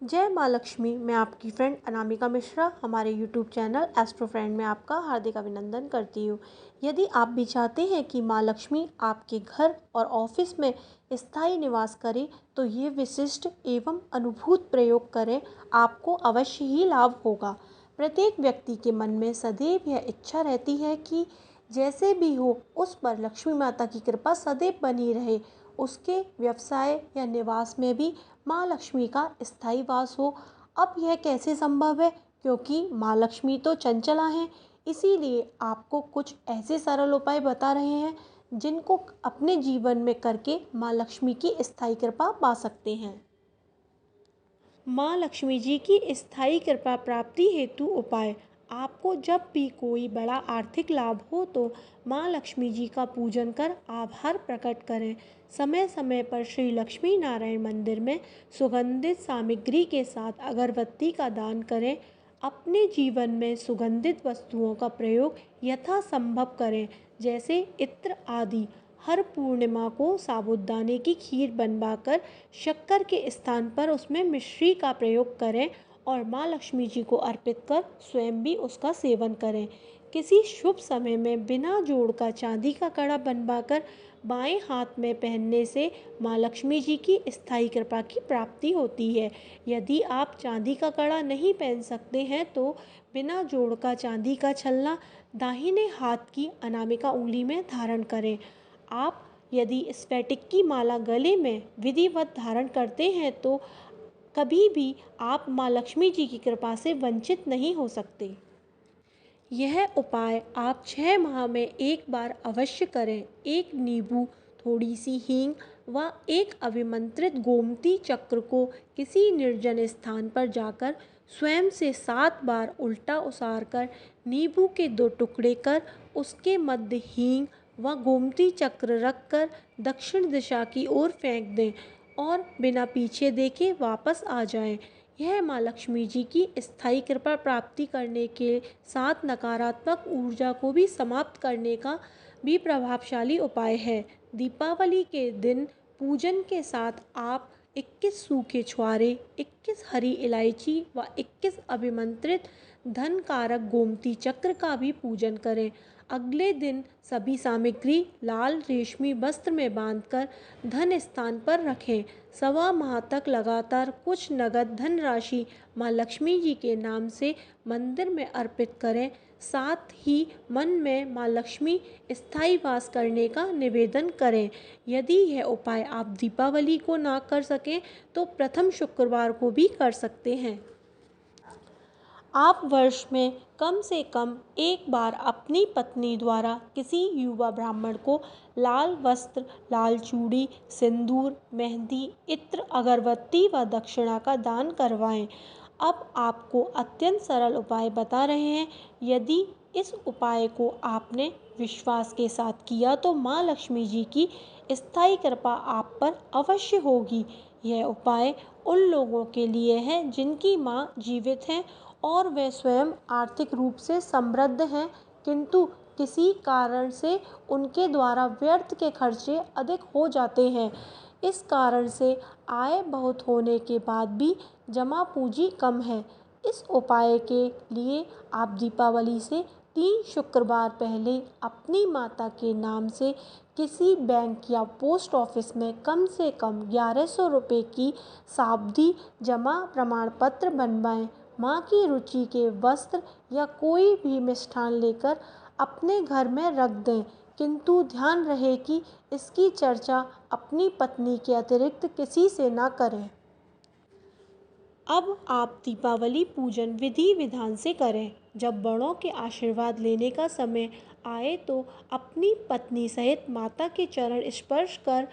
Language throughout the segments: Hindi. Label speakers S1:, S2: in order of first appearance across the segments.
S1: जय माँ लक्ष्मी। मैं आपकी फ्रेंड अनामिका मिश्रा हमारे यूट्यूब चैनल एस्ट्रो फ्रेंड में आपका हार्दिक अभिनंदन करती हूँ। यदि आप भी चाहते हैं कि माँ लक्ष्मी आपके घर और ऑफिस में स्थायी निवास करें तो ये विशिष्ट एवं अनुभूत प्रयोग करें, आपको अवश्य ही लाभ होगा। प्रत्येक व्यक्ति के मन में सदैव यह इच्छा रहती है कि जैसे भी हो उस पर लक्ष्मी माता की कृपा सदैव बनी रहे, उसके व्यवसाय या निवास में भी माँ लक्ष्मी का स्थायी वास हो। अब यह कैसे संभव है? क्योंकि माँ लक्ष्मी तो चंचला हैं, इसीलिए आपको कुछ ऐसे सरल उपाय बता रहे हैं जिनको अपने जीवन में करके माँ लक्ष्मी की स्थायी कृपा पा सकते हैं। माँ लक्ष्मी जी की स्थायी कृपा प्राप्ति हेतु उपाय। आपको जब भी कोई बड़ा आर्थिक लाभ हो तो माँ लक्ष्मी जी का पूजन कर आभार प्रकट करें। समय समय पर श्री लक्ष्मी नारायण मंदिर में सुगंधित सामग्री के साथ अगरबत्ती का दान करें। अपने जीवन में सुगंधित वस्तुओं का प्रयोग यथासंभव करें, जैसे इत्र आदि। हर पूर्णिमा को साबूदाने की खीर बनवाकर शक्कर के स्थान पर उसमें मिश्री का प्रयोग करें और माँ लक्ष्मी जी को अर्पित कर स्वयं भी उसका सेवन करें। किसी शुभ समय में बिना जोड़ का चांदी का कड़ा बनवाकर बाएं हाथ में पहनने से माँ लक्ष्मी जी की स्थायी कृपा की प्राप्ति होती है। यदि आप चांदी का कड़ा नहीं पहन सकते हैं तो बिना जोड़ का चांदी का छल्ला दाहिने हाथ की अनामिका उंगली में धारण करें। आप यदि स्फटिक की माला गले में विधिवत धारण करते हैं तो कभी भी आप माँ लक्ष्मी जी की कृपा से वंचित नहीं हो सकते। यह उपाय आप 6 माह में एक बार अवश्य करें। एक नींबू, थोड़ी सी हींग व एक अभिमंत्रित गोमती चक्र को किसी निर्जन स्थान पर जाकर स्वयं से 7 बार उल्टा उसार कर नींबू के 2 टुकड़े कर उसके मध्य हींग व गोमती चक्र रखकर दक्षिण दिशा की ओर फेंक दें और बिना पीछे देखे वापस आ जाएं। यह माँ लक्ष्मी जी की स्थायी कृपा प्राप्ति करने के साथ नकारात्मक ऊर्जा को भी समाप्त करने का भी प्रभावशाली उपाय है। दीपावली के दिन पूजन के साथ आप 21 सूखे छुआरे, 21 हरी इलायची व 21 अभिमंत्रित धन कारक गोमती चक्र का भी पूजन करें। अगले दिन सभी सामग्री लाल रेशमी वस्त्र में बांधकर धन स्थान पर रखें। 1.25 माह तक लगातार कुछ नगद धनराशि माँ लक्ष्मी जी के नाम से मंदिर में अर्पित करें। साथ ही मन में माँ लक्ष्मी स्थायी वास करने का निवेदन करें। यदि यह उपाय आप दीपावली को ना कर सकें तो प्रथम शुक्रवार को भी कर सकते हैं। आप वर्ष में कम से कम एक बार अपनी पत्नी द्वारा किसी युवा ब्राह्मण को लाल वस्त्र, लाल चूड़ी, सिंदूर, मेहंदी, इत्र, अगरबत्ती व दक्षिणा का दान करवाएं। अब आपको अत्यंत सरल उपाय बता रहे हैं। यदि इस उपाय को आपने विश्वास के साथ किया तो माँ लक्ष्मी जी की स्थायी कृपा आप पर अवश्य होगी। यह उपाय उन लोगों के लिए है जिनकी माँ जीवित हैं और वे स्वयं आर्थिक रूप से समृद्ध हैं, किंतु किसी कारण से उनके द्वारा व्यर्थ के खर्चे अधिक हो जाते हैं। इस कारण से आय बहुत होने के बाद भी जमा पूंजी कम है। इस उपाय के लिए आप दीपावली से 3 शुक्रवार पहले अपनी माता के नाम से किसी बैंक या पोस्ट ऑफिस में कम से कम 1100 रुपये की सावधि जमा प्रमाण पत्र बनवाएं। माँ की रुचि के वस्त्र या कोई भी मिष्ठान लेकर अपने घर में रख दें, किंतु ध्यान रहे कि इसकी चर्चा अपनी पत्नी के अतिरिक्त किसी से ना करें। अब आप दीपावली पूजन विधि विधान से करें। जब बड़ों के आशीर्वाद लेने का समय आए तो अपनी पत्नी सहित माता के चरण स्पर्श कर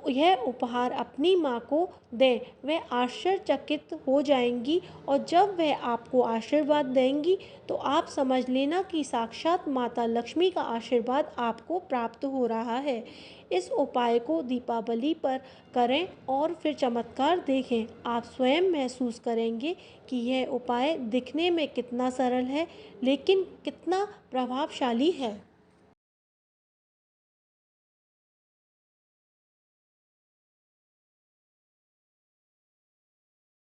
S1: यह उपहार अपनी माँ को दें। वह आश्चर्यचकित हो जाएंगी और जब वह आपको आशीर्वाद देंगी तो आप समझ लेना कि साक्षात माता लक्ष्मी का आशीर्वाद आपको प्राप्त हो रहा है। इस उपाय को दीपावली पर करें और फिर चमत्कार देखें। आप स्वयं महसूस करेंगे कि यह उपाय दिखने में कितना सरल है लेकिन कितना प्रभावशाली है।